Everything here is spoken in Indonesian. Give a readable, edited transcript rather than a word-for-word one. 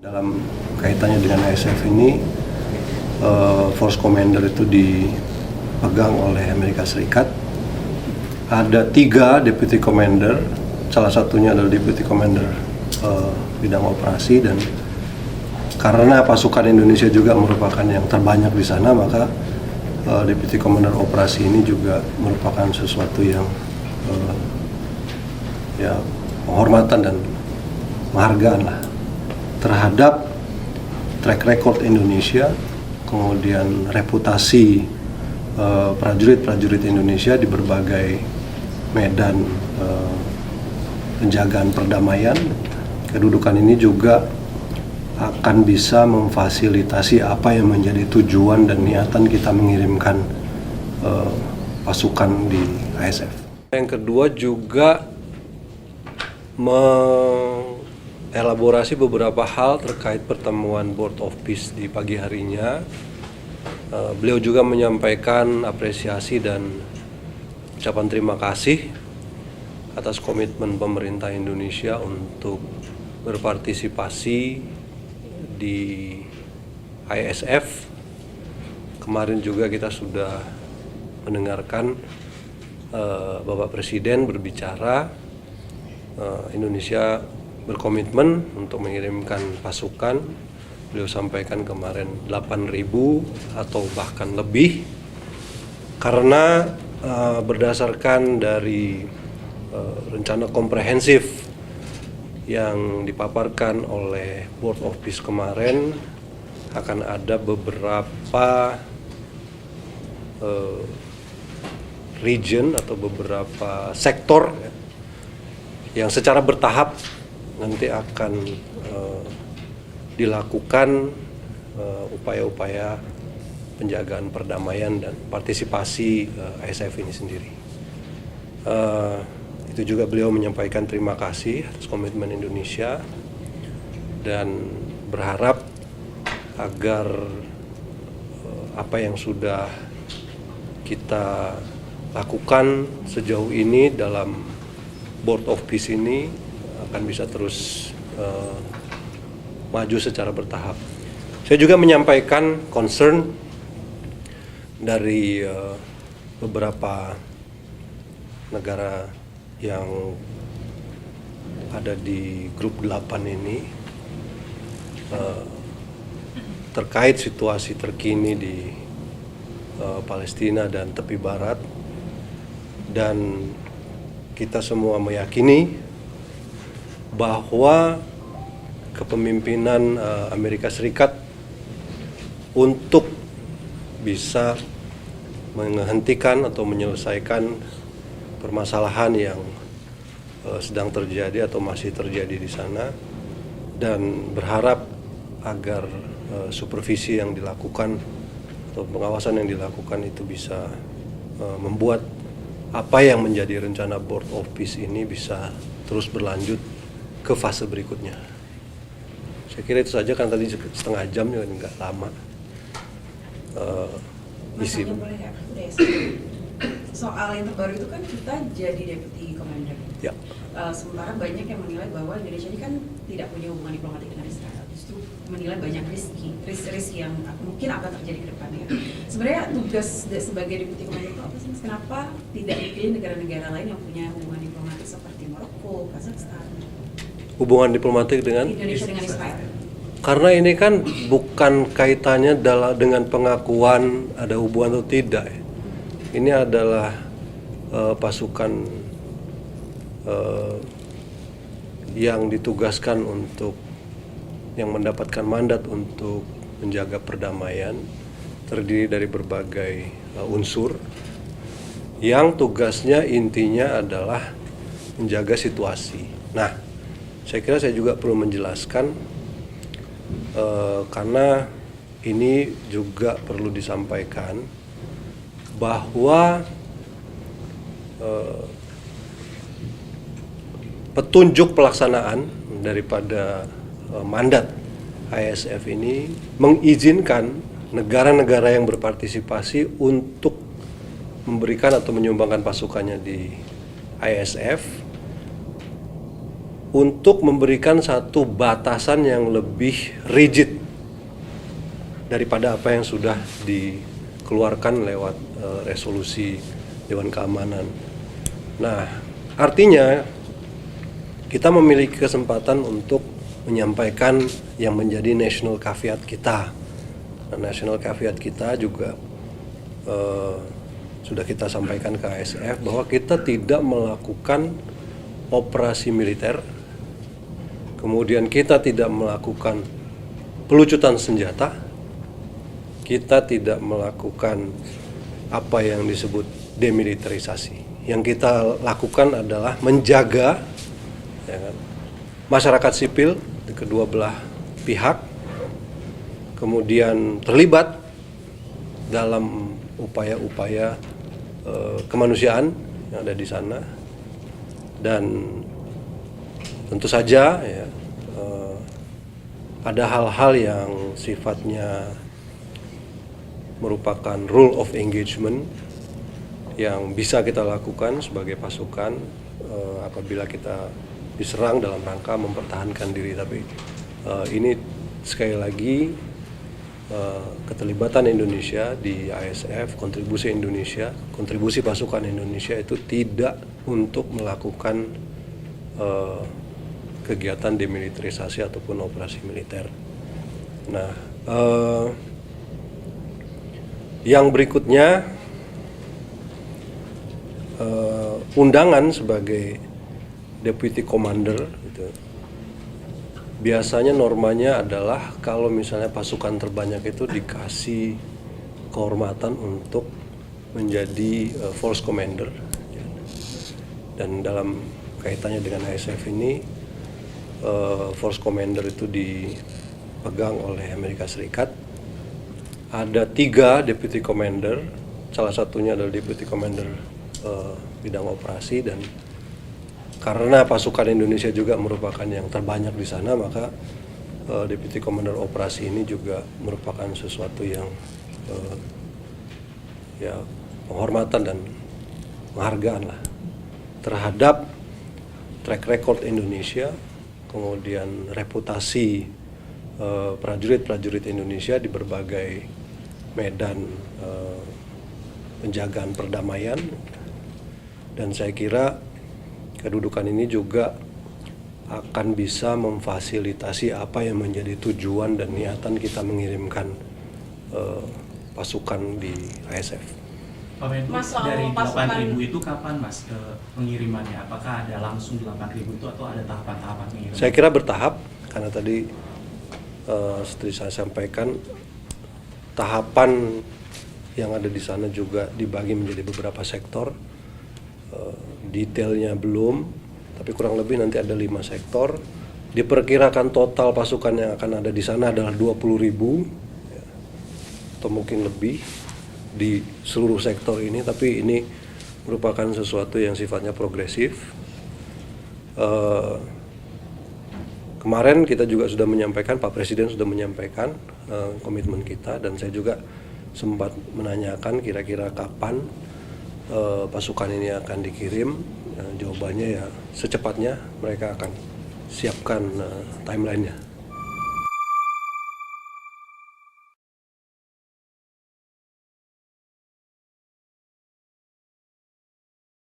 Dalam kaitannya dengan ISAF ini, Force Commander itu dipegang oleh Amerika Serikat. Ada 3 Deputy Commander, salah satunya adalah Deputy Commander bidang operasi, dan karena pasukan Indonesia juga merupakan yang terbanyak di sana, maka Deputy Commander operasi ini juga merupakan sesuatu yang penghormatan dan penghargaan lah terhadap track record Indonesia, kemudian reputasi prajurit-prajurit Indonesia di berbagai medan penjagaan perdamaian. Kedudukan ini juga akan bisa memfasilitasi apa yang menjadi tujuan dan niatan kita mengirimkan pasukan di ISAF. Yang kedua juga elaborasi beberapa hal terkait pertemuan Board of Peace di pagi harinya. Beliau juga menyampaikan apresiasi dan ucapan terima kasih atas komitmen pemerintah Indonesia untuk berpartisipasi di ISAF. Kemarin juga kita sudah mendengarkan Bapak Presiden berbicara, Indonesia berkomitmen untuk mengirimkan pasukan. Beliau sampaikan kemarin 8.000 atau bahkan lebih, karena berdasarkan dari rencana komprehensif yang dipaparkan oleh Board of Peace kemarin, akan ada beberapa region atau beberapa sektor yang secara bertahap nanti akan dilakukan upaya-upaya penjagaan perdamaian dan partisipasi ISAF ini sendiri. Itu juga beliau menyampaikan terima kasih atas komitmen Indonesia dan berharap agar apa yang sudah kita lakukan sejauh ini dalam Board of Peace ini akan bisa terus maju secara bertahap. Saya juga menyampaikan concern dari beberapa negara yang ada di grup 8 ini terkait situasi terkini di Palestina dan tepi barat, dan kita semua meyakini bahwa kepemimpinan Amerika Serikat untuk bisa menghentikan atau menyelesaikan permasalahan yang sedang terjadi atau masih terjadi di sana, dan berharap agar supervisi yang dilakukan atau pengawasan yang dilakukan itu bisa membuat apa yang menjadi rencana Board of Peace ini bisa terus berlanjut ke fase berikutnya. Saya kira itu saja, kan tadi setengah jam juga nggak lama. Isi. Soal yang terbaru itu kan kita jadi Deputy Commander. Ya. Sementara banyak yang menilai bahwa Indonesia ini kan tidak punya hubungan diplomatik dengan Israel. Justru menilai banyak risk yang mungkin akan terjadi ke depannya. Sebenarnya tugas sebagai Deputy Commander itu apa sih? Kenapa tidak dipilih negara-negara lain yang punya hubungan diplomatik seperti Maroko, Kazakhstan? Hubungan diplomatik dengan Indonesia dengan Israel. Karena ini kan bukan kaitannya dengan pengakuan ada hubungan atau tidak. Ini adalah pasukan yang ditugaskan untuk, yang mendapatkan mandat untuk menjaga perdamaian, terdiri dari berbagai unsur yang tugasnya intinya adalah menjaga situasi. Nah, saya kira saya juga perlu menjelaskan karena ini juga perlu disampaikan bahwa petunjuk pelaksanaan daripada mandat ISAF ini mengizinkan negara-negara yang berpartisipasi untuk memberikan atau menyumbangkan pasukannya di ISAF untuk memberikan satu batasan yang lebih rigid daripada apa yang sudah dikeluarkan lewat resolusi Dewan Keamanan. Nah, artinya kita memiliki kesempatan untuk menyampaikan yang menjadi national caveat kita. Nah, national caveat kita juga sudah kita sampaikan ke ASF bahwa kita tidak melakukan operasi militer, kemudian kita tidak melakukan pelucutan senjata, kita tidak melakukan apa yang disebut demilitarisasi. Yang kita lakukan adalah menjaga ya kan, masyarakat sipil di kedua belah pihak, kemudian terlibat dalam upaya-upaya kemanusiaan yang ada di sana, dan tentu saja ya, ada hal-hal yang sifatnya merupakan rule of engagement yang bisa kita lakukan sebagai pasukan apabila kita diserang dalam rangka mempertahankan diri. Tapi ini sekali lagi keterlibatan Indonesia di ASF, kontribusi pasukan Indonesia itu tidak untuk melakukan kegiatan demilitarisasi ataupun operasi militer. Nah, yang berikutnya, undangan sebagai deputy commander gitu. Biasanya normanya adalah kalau misalnya pasukan terbanyak itu dikasih kehormatan untuk menjadi force commander. Dan dalam kaitannya dengan ASF ini, force commander itu dipegang oleh Amerika Serikat. Ada 3 deputy commander, salah satunya adalah deputy commander bidang operasi, dan karena pasukan Indonesia juga merupakan yang terbanyak di sana, maka Deputy Commander Operasi ini juga merupakan sesuatu yang ya penghormatan dan penghargaan lah terhadap track record Indonesia, kemudian reputasi prajurit-prajurit Indonesia di berbagai medan penjagaan perdamaian. Dan saya kira kedudukan ini juga akan bisa memfasilitasi apa yang menjadi tujuan dan niatan kita mengirimkan pasukan di ASF. Pak Menko, Mas, dari pasukan 8.000 itu kapan Mas pengirimannya? Apakah ada langsung 8.000 itu atau ada tahapan-tahapan pengiriman? Saya kira bertahap, karena tadi seperti saya sampaikan, tahapan yang ada di sana juga dibagi menjadi beberapa sektor. Detailnya belum, tapi kurang lebih nanti ada 5 sektor. Diperkirakan total pasukan yang akan ada di sana adalah 20.000 ya, atau mungkin lebih di seluruh sektor ini, tapi ini merupakan sesuatu yang sifatnya progresif. Kemarin kita juga sudah menyampaikan, Pak Presiden sudah menyampaikan komitmen kita, dan saya juga sempat menanyakan kira-kira kapan pasukan ini akan dikirim. Jawabannya ya secepatnya mereka akan siapkan timelinenya.